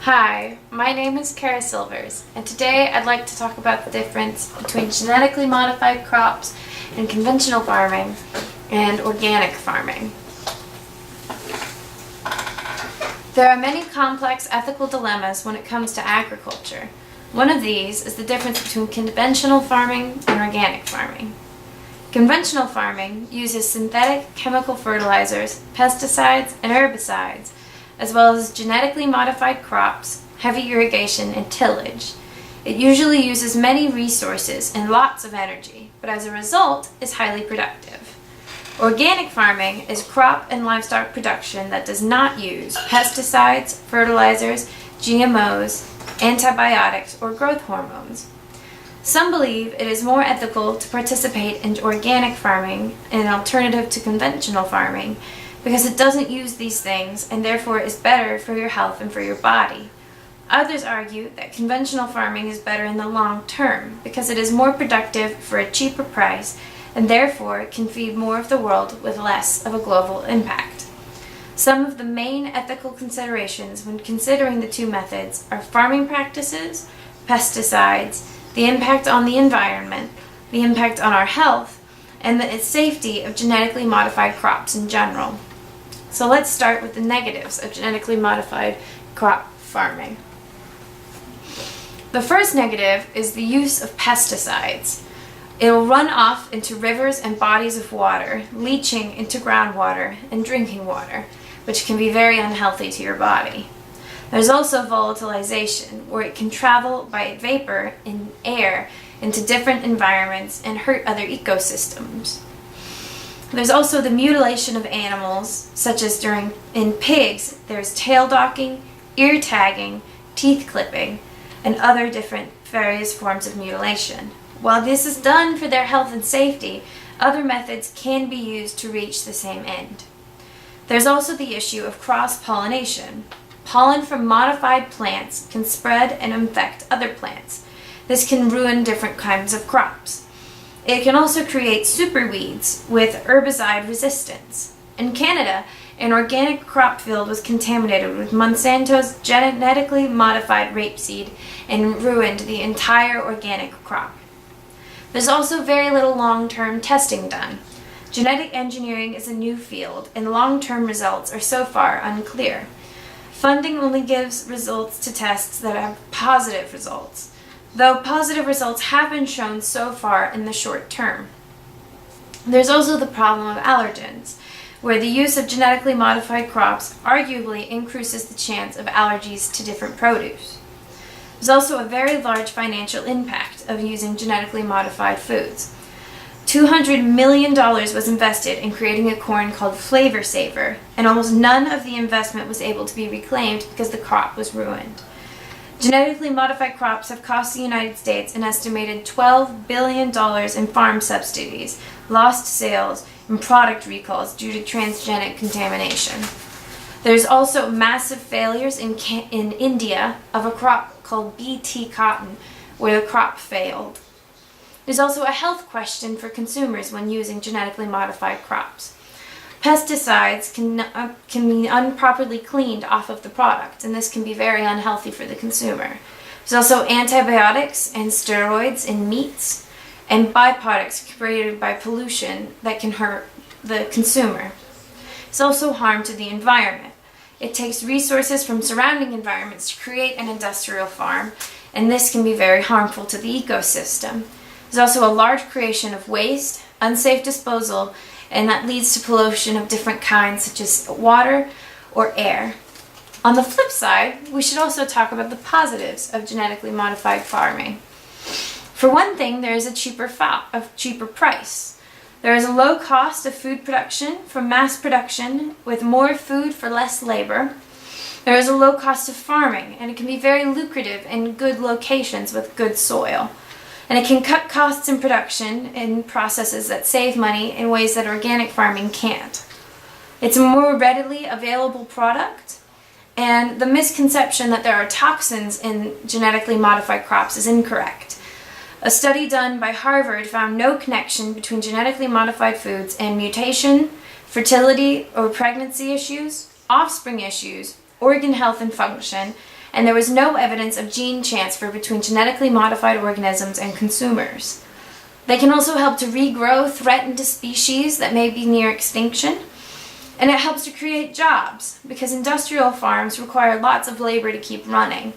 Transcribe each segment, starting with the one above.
Hi, my name is Kara Silvers, and today I'd like to talk about the difference between genetically modified crops and conventional farming and organic farming. There are many complex ethical dilemmas when it comes to agriculture. One of these is the difference between conventional farming and organic farming. Conventional farming uses synthetic chemical fertilizers, pesticides, and herbicides, as well as genetically modified crops, heavy irrigation, and tillage. It usually uses many resources and lots of energy, but as a result is highly productive. Organic farming is crop and livestock production that does not use pesticides, fertilizers, GMOs, antibiotics, or growth hormones. Some believe it is more ethical to participate in organic farming, an alternative to conventional farming, because it doesn't use these things and therefore is better for your health and for your body. Others argue that conventional farming is better in the long term because it is more productive for a cheaper price and therefore can feed more of the world with less of a global impact. Some of the main ethical considerations when considering the two methods are farming practices, pesticides, the impact on the environment, the impact on our health, and the safety of genetically modified crops in general. So let's start with the negatives of genetically modified crop farming. The first negative is the use of pesticides. It will run off into rivers and bodies of water, leaching into groundwater and drinking water, which can be very unhealthy to your body. There's also volatilization, where it can travel by vapor in air into different environments and hurt other ecosystems. There's also the mutilation of animals, such as in pigs, there's tail docking, ear tagging, teeth clipping, and other different various forms of mutilation. While this is done for their health and safety, other methods can be used to reach the same end. There's also the issue of cross-pollination. Pollen from modified plants can spread and infect other plants. This can ruin different kinds of crops. It can also create superweeds with herbicide resistance. In Canada, an organic crop field was contaminated with Monsanto's genetically modified rapeseed and ruined the entire organic crop. There's also very little long-term testing done. Genetic engineering is a new field, and long-term results are so far unclear. Funding only gives results to tests that have positive results, though positive results have been shown so far in the short term. There's also the problem of allergens, where the use of genetically modified crops arguably increases the chance of allergies to different produce. There's also a very large financial impact of using genetically modified foods. $200 million was invested in creating a corn called Flavor Saver, and almost none of the investment was able to be reclaimed because the crop was ruined. Genetically modified crops have cost the United States an estimated $12 billion in farm subsidies, lost sales, and product recalls due to transgenic contamination. There's also massive failures in India of a crop called BT cotton, where the crop failed. There's also a health question for consumers when using genetically modified crops. Pesticides can be improperly cleaned off of the product, and this can be very unhealthy for the consumer. There's also antibiotics and steroids in meats, and byproducts created by pollution that can hurt the consumer. There's also harm to the environment. It takes resources from surrounding environments to create an industrial farm, and this can be very harmful to the ecosystem. There's also a large creation of waste, unsafe disposal, and that leads to pollution of different kinds, such as water or air. On the flip side, we should also talk about the positives of genetically modified farming. For one thing, there is a cheaper price. There is a low cost of food production from mass production with more food for less labor. There is a low cost of farming, and it can be very lucrative in good locations with good soil. And it can cut costs in production in processes that save money in ways that organic farming can't. It's a more readily available product, and the misconception that there are toxins in genetically modified crops is incorrect. A study done by Harvard found no connection between genetically modified foods and mutation, fertility or pregnancy issues, offspring issues, organ health and function, and there was no evidence of gene transfer between genetically modified organisms and consumers. They can also help to regrow threatened species that may be near extinction, and it helps to create jobs because industrial farms require lots of labor to keep running,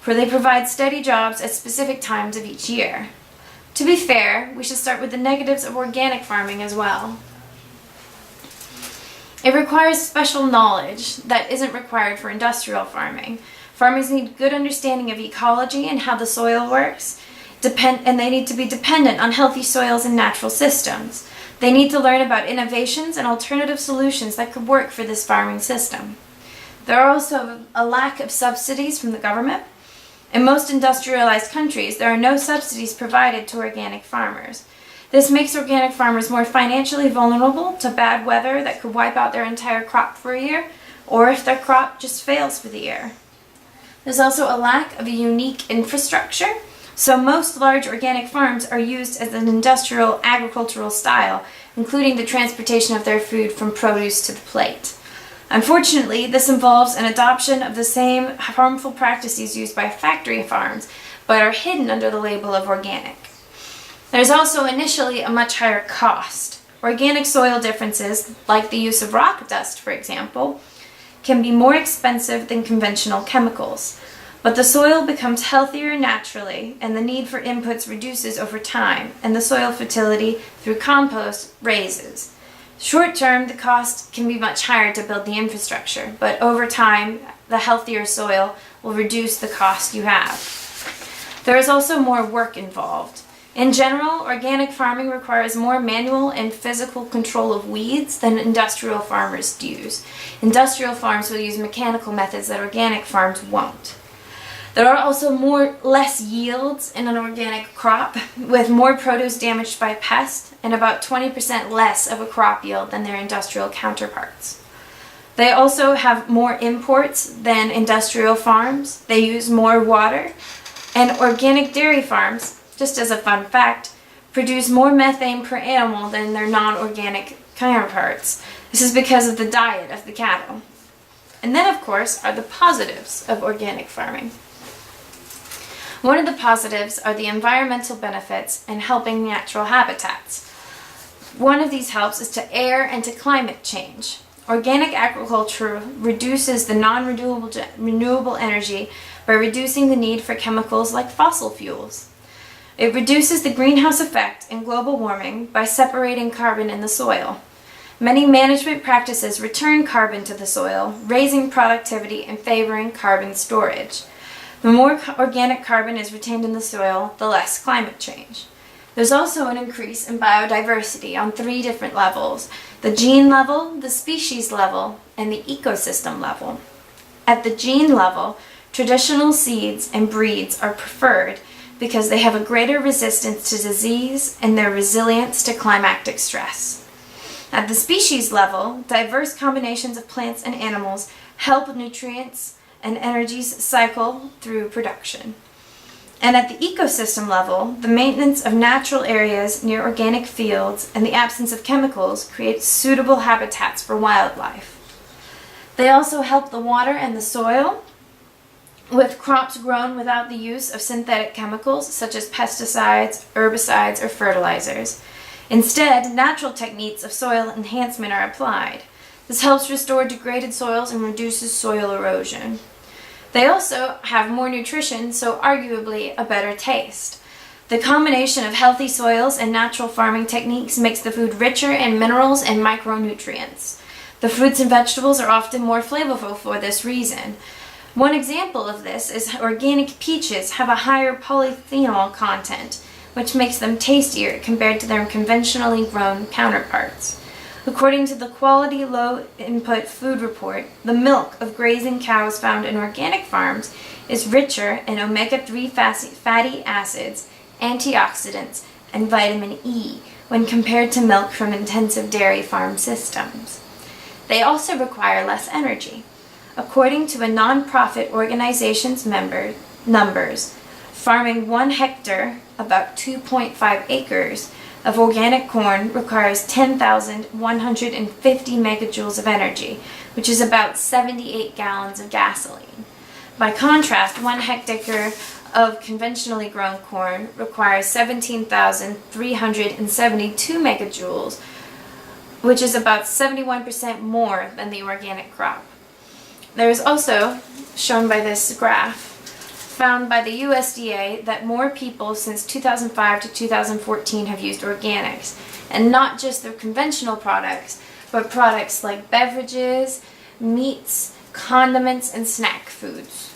for they provide steady jobs at specific times of each year. To be fair, we should start with the negatives of organic farming as well. It requires special knowledge that isn't required for industrial farming. Farmers need good understanding of ecology and how the soil works, and they need to be dependent on healthy soils and natural systems. They need to learn about innovations and alternative solutions that could work for this farming system. There are also a lack of subsidies from the government. In most industrialized countries, there are no subsidies provided to organic farmers. This makes organic farmers more financially vulnerable to bad weather that could wipe out their entire crop for a year, or if their crop just fails for the year. There's also a lack of a unique infrastructure, so most large organic farms are used as an industrial agricultural style, including the transportation of their food from produce to the plate. Unfortunately, this involves an adoption of the same harmful practices used by factory farms, but are hidden under the label of organic. There's also initially a much higher cost. Organic soil differences, like the use of rock dust, for example, can be more expensive than conventional chemicals. But the soil becomes healthier naturally, and the need for inputs reduces over time, and the soil fertility through compost raises. Short term, the cost can be much higher to build the infrastructure, but over time, the healthier soil will reduce the cost you have. There is also more work involved. In general, organic farming requires more manual and physical control of weeds than industrial farmers use. Industrial farms will use mechanical methods that organic farms won't. There are also less yields in an organic crop, with more produce damaged by pests and about 20% less of a crop yield than their industrial counterparts. They also have more imports than industrial farms. They use more water, and organic dairy farms, just as a fun fact, produce more methane per animal than their non-organic counterparts. This is because of the diet of the cattle. And then, of course, are the positives of organic farming. One of the positives are the environmental benefits and helping natural habitats. One of these helps is to air and to climate change. Organic agriculture reduces the non-renewable energy by reducing the need for chemicals like fossil fuels. It reduces the greenhouse effect and global warming by separating carbon in the soil. Many management practices return carbon to the soil, raising productivity and favoring carbon storage. The more organic carbon is retained in the soil, the less climate change. There's also an increase in biodiversity on 3 different levels: the gene level, the species level, and the ecosystem level. At the gene level, traditional seeds and breeds are preferred because they have a greater resistance to disease and their resilience to climatic stress. At the species level, diverse combinations of plants and animals help nutrients and energies cycle through production. And at the ecosystem level, the maintenance of natural areas near organic fields and the absence of chemicals creates suitable habitats for wildlife. They also help the water and the soil, with crops grown without the use of synthetic chemicals such as pesticides, herbicides, or fertilizers. Instead, natural techniques of soil enhancement are applied. This helps restore degraded soils and reduces soil erosion. They also have more nutrition, so arguably a better taste. The combination of healthy soils and natural farming techniques makes the food richer in minerals and micronutrients. The fruits and vegetables are often more flavorful for this reason. One example of this is organic peaches have a higher polyphenol content, which makes them tastier compared to their conventionally grown counterparts. According to the Quality Low Input Food Report, the milk of grazing cows found in organic farms is richer in omega-3 fatty acids, antioxidants, and vitamin E when compared to milk from intensive dairy farm systems. They also require less energy. According to a non-profit organization's numbers, farming 1 hectare, about 2.5 acres, of organic corn requires 10,150 megajoules of energy, which is about 78 gallons of gasoline. By contrast, 1 hectare of conventionally grown corn requires 17,372 megajoules, which is about 71% more than the organic crop. There is also, shown by this graph, found by the USDA that more people since 2005 to 2014 have used organics, and not just their conventional products, but products like beverages, meats, condiments, and snack foods.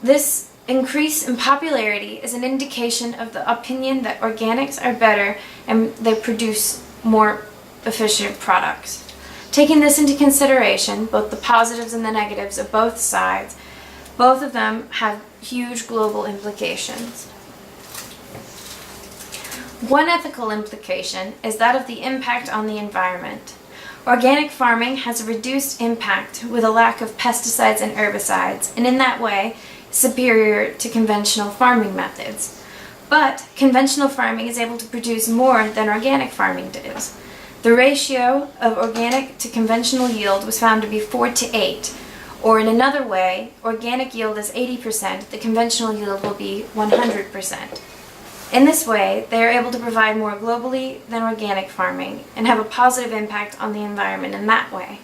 This increase in popularity is an indication of the opinion that organics are better and they produce more efficient products. Taking this into consideration, both the positives and the negatives of both sides, both of them have huge global implications. One ethical implication is that of the impact on the environment. Organic farming has a reduced impact with a lack of pesticides and herbicides, and in that way, superior to conventional farming methods. But conventional farming is able to produce more than organic farming does. The ratio of organic to conventional yield was found to be 4 to 8, or in another way, organic yield is 80%, the conventional yield will be 100%. In this way, they are able to provide more globally than organic farming and have a positive impact on the environment in that way.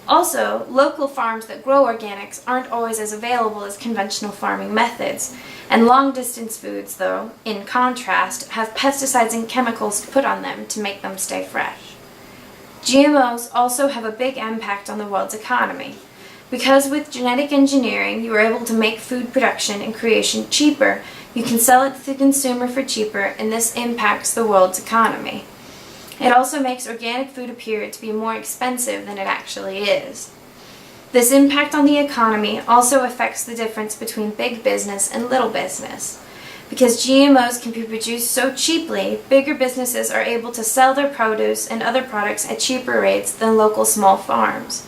Also, local farms that grow organics aren't always as available as conventional farming methods, and long-distance foods, though, in contrast, have pesticides and chemicals put on them to make them stay fresh. GMOs also have a big impact on the world's economy. Because with genetic engineering, you are able to make food production and creation cheaper, you can sell it to the consumer for cheaper, and this impacts the world's economy. It also makes organic food appear to be more expensive than it actually is. This impact on the economy also affects the difference between big business and little business. Because GMOs can be produced so cheaply, bigger businesses are able to sell their produce and other products at cheaper rates than local small farms.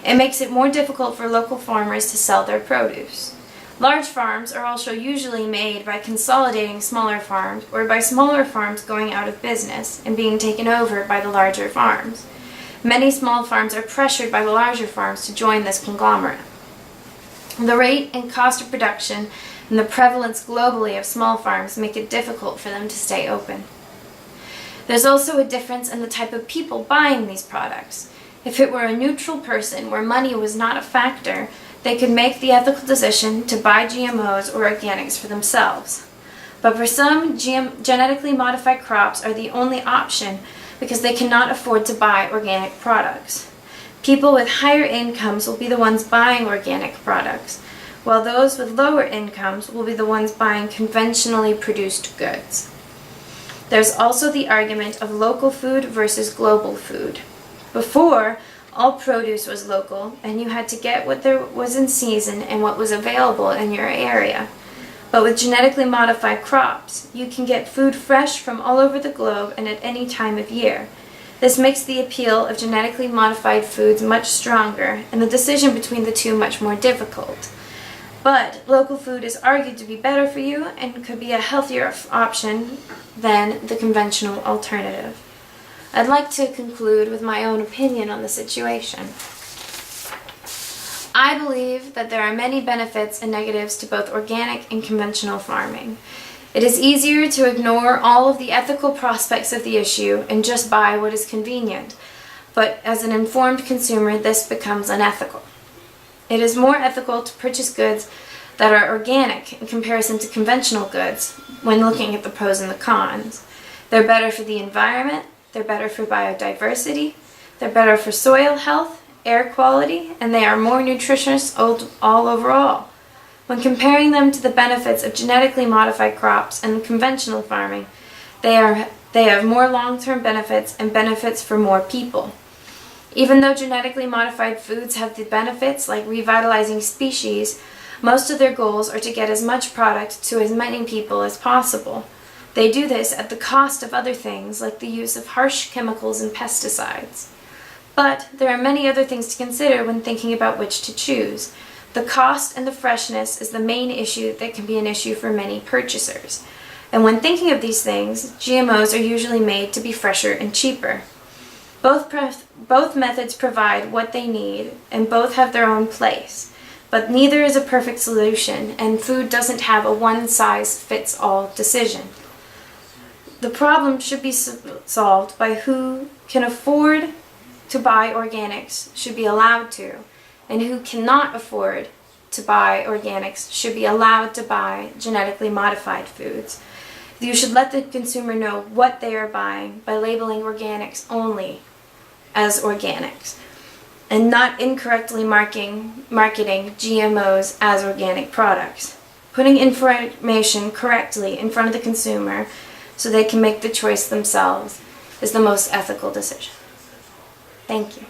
It makes it more difficult for local farmers to sell their produce. Large farms are also usually made by consolidating smaller farms or by smaller farms going out of business and being taken over by the larger farms. Many small farms are pressured by the larger farms to join this conglomerate. The rate and cost of production and the prevalence globally of small farms make it difficult for them to stay open. There's also a difference in the type of people buying these products. If it were a neutral person where money was not a factor, they could make the ethical decision to buy GMOs or organics for themselves. But for some, genetically modified crops are the only option because they cannot afford to buy organic products. People with higher incomes will be the ones buying organic products, while those with lower incomes will be the ones buying conventionally produced goods. There's also the argument of local food versus global food. Before, all produce was local, and you had to get what there was in season and what was available in your area. But with genetically modified crops, you can get food fresh from all over the globe and at any time of year. This makes the appeal of genetically modified foods much stronger, and the decision between the two much more difficult. But local food is argued to be better for you and could be a healthier option than the conventional alternative. I'd like to conclude with my own opinion on the situation. I believe that there are many benefits and negatives to both organic and conventional farming. It is easier to ignore all of the ethical prospects of the issue and just buy what is convenient, but as an informed consumer, this becomes unethical. It is more ethical to purchase goods that are organic in comparison to conventional goods when looking at the pros and the cons. They're better for the environment, they're better for biodiversity, they're better for soil health, air quality, and they are more nutritious all overall. When comparing them to the benefits of genetically modified crops and conventional farming, they have more long-term benefits and benefits for more people. Even though genetically modified foods have the benefits like revitalizing species, most of their goals are to get as much product to as many people as possible. They do this at the cost of other things like the use of harsh chemicals and pesticides. But there are many other things to consider when thinking about which to choose. The cost and the freshness is the main issue that can be an issue for many purchasers. And when thinking of these things, GMOs are usually made to be fresher and cheaper. Both methods provide what they need, and both have their own place. But neither is a perfect solution, and food doesn't have a one-size-fits-all decision. The problem should be solved by who can afford to buy organics should be allowed to, and who cannot afford to buy organics should be allowed to buy genetically modified foods. You should let the consumer know what they are buying by labeling organics only as organics, and not incorrectly marketing GMOs as organic products. Putting information correctly in front of the consumer so they can make the choice themselves is the most ethical decision. Thank you.